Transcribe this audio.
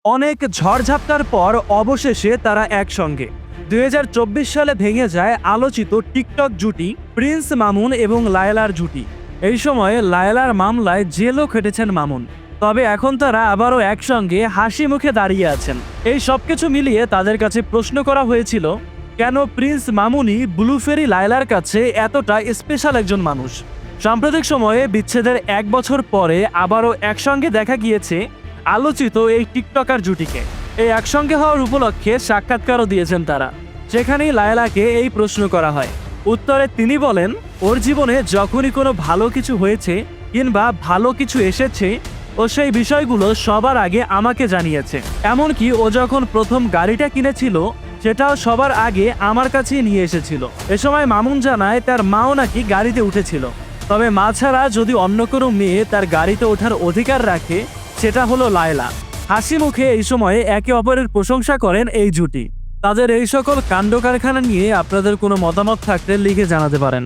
অনেক ঝড়ঝাপটার পর অবশেষে তারা একসঙ্গে ২০২৪ সালে ভেঙে যায় আলোচিত টিকটক জুটি প্রিন্স মামুন এবং লায়লার জুটি। এই সময়ে লায়লার মামলায় জেলও খেটেছেন মামুন। তবে এখন তারা আবারও একসঙ্গে হাসি মুখে দাঁড়িয়ে আছেন। এই সবকিছু মিলিয়ে তাদের কাছে প্রশ্ন করা হয়েছিল, কেন প্রিন্স মামুনই ব্লুফেরি লায়লার কাছে এতটা স্পেশাল একজন মানুষ। সাম্প্রতিক সময়ে বিচ্ছেদের ১ বছর পরে আবারও একসঙ্গে দেখা গিয়েছে আলোচিত এই টিকটকার জুটিকে। এই একসঙ্গে হওয়ার উপলক্ষে সাক্ষাৎকারও দিয়েছেন তারা। সেখানেই লায়লাকে এই প্রশ্ন করা হয়। উত্তরে তিনি বলেন, ওর জীবনে যখনই কোনো ভালো কিছু হয়েছে কিংবা ভালো কিছু এসেছে, ও সেই বিষয়গুলো সবার আগে আমাকে জানিয়েছে। এমনকি ও যখন প্রথম গাড়িটা কিনেছিল সেটাও সবার আগে আমার কাছেই নিয়ে এসেছিল। এ সময় মামুন জানায় তার মাও নাকি গাড়িতে উঠেছিল, তবে মা ছাড়া যদি অন্য কোনো মেয়ে তার গাড়িতে ওঠার অধিকার রাখে সেটা হলো লায়লা। হাসি মুখে এই সময়ে একে অপরের প্রশংসা করেন এই জুটি। তাদের এই সকল কাণ্ড কারখানা নিয়ে আপনাদের কোনো মতামত থাকলে লিখে জানাতে পারেন।